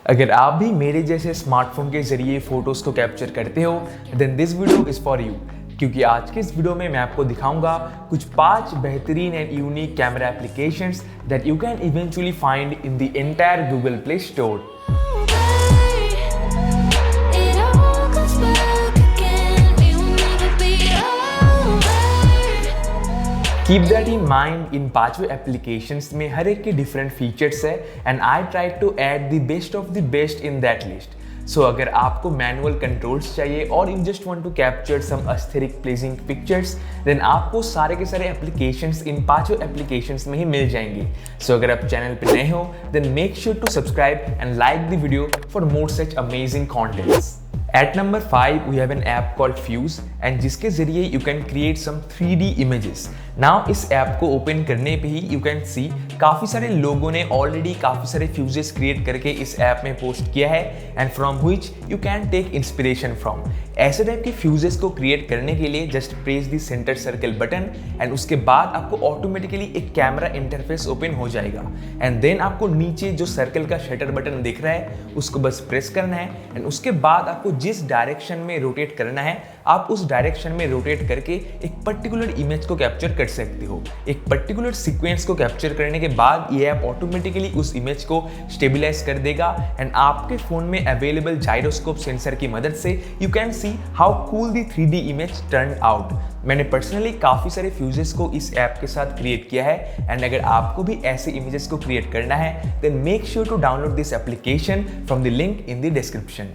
अगर आप भी मेरे जैसे स्मार्टफोन के जरिए फोटोज को कैप्चर करते हो then this video is for you, क्योंकि आज के इस वीडियो में मैं आपको दिखाऊंगा कुछ 5 बेहतरीन and unique camera applications that you can eventually find in the entire Google Play Store. Keep that in mind, इन पांचों एप्लीकेशंस में हर एक के डिफरेंट फीचर्स है and I try to add the best of the best in that list. So अगर आपको manual controls चाहिए और you just want to capture some aesthetic pleasing pictures then आपको सारे के सारे एप्लीकेशंस इन पांचों एप्लीकेशंस में ही मिल जाएंगे। सो अगर आप चैनल पे नए हो then make sure to subscribe and like the video for more such amazing contents. At number 5 we have an app called Fuse and जिसके जरिए you can create some 3D images। Now इस app को open करने पे ही you can see काफ़ी सारे लोगों ने ऑलरेडी काफ़ी सारे फ्यूजेस क्रिएट करके इस ऐप में पोस्ट किया है and from which you can take inspiration from। ऐसे टाइप के फ्यूजेस को क्रिएट करने के लिए just press the centre circle button and उसके बाद आपको ऑटोमेटिकली एक कैमरा इंटरफेस ओपन हो जाएगा एंड देन आपको नीचे जो सर्कल का शटर बटन दिख रहा है उसको बस प्रेस करना है एंड उसके बाद आपको जिस डायरेक्शन में रोटेट करना है आप उस डायरेक्शन में रोटेट करके एक पर्टिकुलर इमेज को कैप्चर कर सकते हो। एक पर्टिकुलर सीक्वेंस को कैप्चर करने के बाद ये ऐप ऑटोमेटिकली उस इमेज को स्टेबलाइज कर देगा एंड आपके फोन में अवेलेबल जाइरोस्कोप सेंसर की मदद से you can see how cool the 3D image turn out. मैंने पर्सनली काफ़ी सारे फ्यूजेस को इस ऐप के साथ क्रिएट किया है एंड अगर आपको भी ऐसे इमेजेस को क्रिएट करना है then make sure to download this application from the link in the description.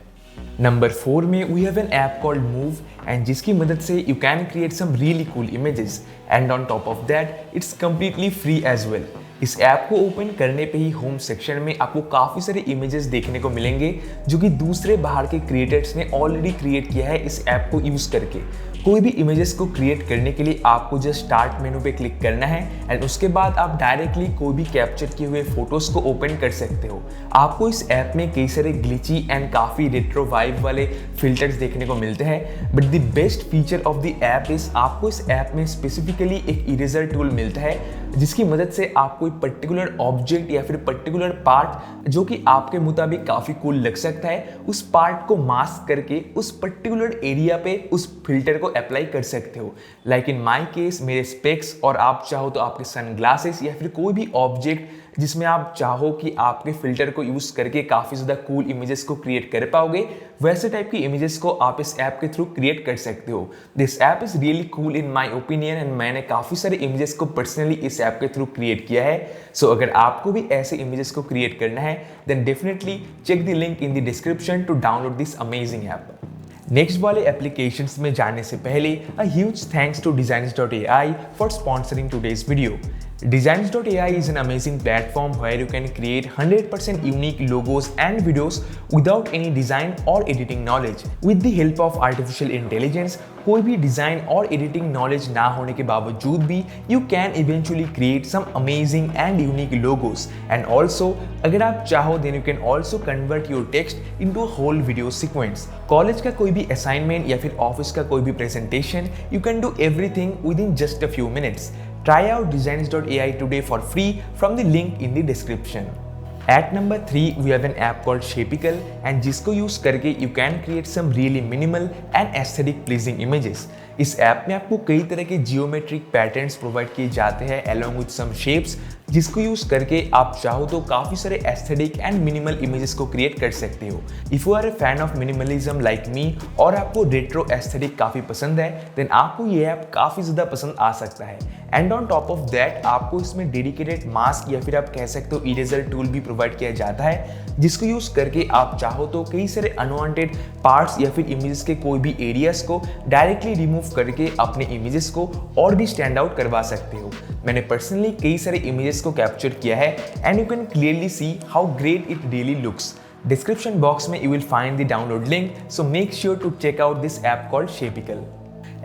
Number 4 में we have an app called move and जिसकी मदद से you can create some really cool images and on top of that it's completely free as well. इस app को open करने पे ही home section में आपको काफ़ी सारे इमेजेस देखने को मिलेंगे जो कि दूसरे बाहर के क्रिएटर्स ने ऑलरेडी क्रिएट किया है इस ऐप को यूज़ करके। कोई भी इमेजेस को क्रिएट करने के लिए आपको जस्ट स्टार्ट मेनू पे क्लिक करना है एंड उसके बाद आप डायरेक्टली कोई भी कैप्चर किए हुए फोटोज़ को ओपन कर सकते हो। आपको इस ऐप में कई सारे ग्लिची एंड काफ़ी रेट्रो वाइब वाले फिल्टर्स देखने को मिलते हैं but the best feature of the app is आपको इस ऐप में स्पेसिफिकली एक इरेजर टूल मिलता है जिसकी मदद से आप कोई पर्टिकुलर ऑब्जेक्ट या फिर पर्टिकुलर पार्ट जो कि आपके मुताबिक काफ़ी कूल लग सकता है उस पार्ट को मास्क करके उस पर्टिकुलर एरिया पे उस फिल्टर को अप्लाई कर सकते हो। लाइक इन माई केस मेरे स्पेक्स और आप चाहो तो आपके सनग्लासेस या फिर कोई भी ऑब्जेक्ट जिसमें आप चाहो कि आपके फिल्टर को यूज़ करके काफ़ी ज़्यादा कूल इमेजेस को क्रिएट कर पाओगे वैसे टाइप की इमेजेस को आप इस ऐप के थ्रू क्रिएट कर सकते हो। This app is really cool in my opinion and मैंने काफ़ी सारे इमेजेस को पर्सनली इस ऐप के थ्रू क्रिएट किया है। सो अगर आपको भी ऐसे इमेजेस को क्रिएट करना है then definitely check the link in the description to download this amazing app. Next वाले एप्लीकेशंस में जाने से पहले a huge thanks to Designs.ai for sponsoring today's video. Designs.ai is an amazing platform where you can create 100% unique logos and videos without any design or editing knowledge. With the help of artificial intelligence, कोई भी design और editing knowledge ना होने के बावजूद भी you can eventually create some amazing and unique logos and also अगर आप चाहो then you can also convert your text into a whole video sequence. College का कोई भी असाइनमेंट या फिर ऑफिस का कोई भी presentation you can do everything with in just a few minutes. Try out Designs.ai today for free from the link in the description. At number 3 we have an app called Shapical and जिसको use करके you can create some really minimal and aesthetic pleasing images। इस app में आपको कई तरह के geometric patterns provide किए जाते हैं along with some shapes जिसको यूज करके आप चाहो तो काफ़ी सारे एस्थेटिक एंड मिनिमल इमेजेस को क्रिएट कर सकते हो। If you are a fan of minimalism like me और आपको रेट्रो एस्थेटिक काफ़ी पसंद है देन आपको ये ऐप काफ़ी ज़्यादा पसंद आ सकता है and on top of that आपको इसमें डेडिकेटेड मास्क या फिर आप कह सकते हो इरेजर टूल भी प्रोवाइड किया जाता है जिसको यूज करके आप चाहो तो कई सारे अनवांटेड पार्ट्स या फिर इमेजेस के कोई भी एरियाज को डायरेक्टली रिमूव करके अपने इमेजेस को और भी स्टैंड आउट करवा सकते हो। मैंने पर्सनली कई सारे इमेजेस को कैप्चर किया है and you can clearly see how great it really looks. Description box में you will find the download link so make sure to check out this app called Shapical।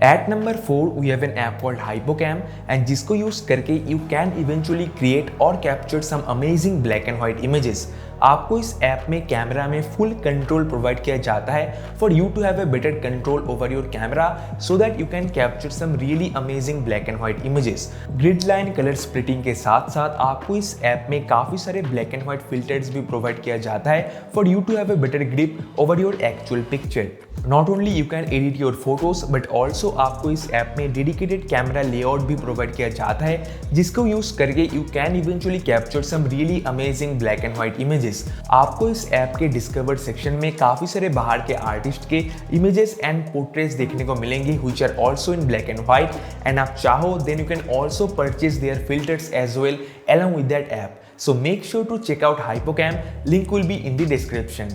At number 4 we have an app called Hypocam and जिसको use करके you can eventually create or capture some amazing black and white images। आपको इस app में camera में full control provide किया जाता है for you to have a better control over your camera so that you can capture some really amazing black and white images. Grid line colour splitting के साथ साथ आपको इस ऐप में काफी सारे ब्लैक एंड व्हाइट फिल्टर्स भी provide किया जाता है for you to have a better grip over your actual picture. Not only you can edit your photos but also आपको इस ऐप में डेडिकेटेड कैमरा लेआउट भी प्रोवाइड किया जाता है जिसको यूज करके you can eventually capture some really amazing black and white images. आपको इस ऐप के डिस्कवर्ड सेक्शन में काफी सारे बाहर के आर्टिस्ट के इमेजेस एंड पोर्ट्रेट्स देखने को मिलेंगे which are also in black and white and आप चाहो then you can also purchase their filters as well along with that app. So make sure to check out Hypocam. Link will be in the description.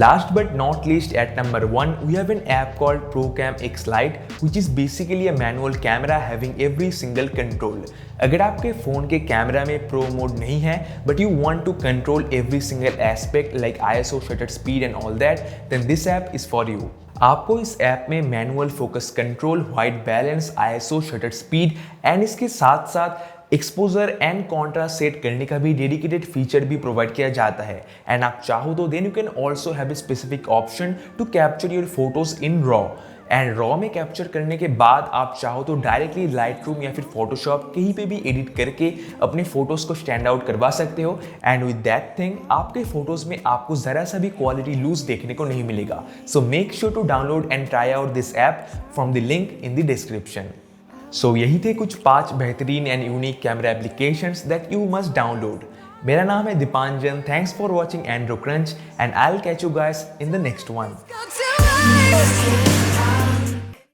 Last but not least, at number 1, we have an app called ProCam X Lite, which is basically a manual camera having every single control. अगर आपके phone के camera में pro mode नहीं है but you want to control every single aspect like ISO, shutter speed and all that, then this app is for you. आपको इस app में manual focus control, white balance, ISO, shutter speed and इसके साथ साथ exposure and contrast set करने का भी dedicated feature भी प्रोवाइड किया जाता है एंड आप चाहो तो then you can also have a specific option to capture your photos in raw and raw में कैप्चर करने के बाद आप चाहो तो डायरेक्टली लाइटरूम या फिर फोटोशॉप कहीं पे भी एडिट करके अपने फोटोज को स्टैंड आउट करवा सकते हो एंड विद दैट थिंग आपके फोटोज में आपको जरा सा भी क्वालिटी लूज देखने को नहीं मिलेगा। So make sure to download and try out this app from the link in the description. So यही थे कुछ 5 बेहतरीन and unique camera applications that you must download. मेरा नाम है Deepanjan, thanks for watching Andro Crunch and I will catch you guys in the next one.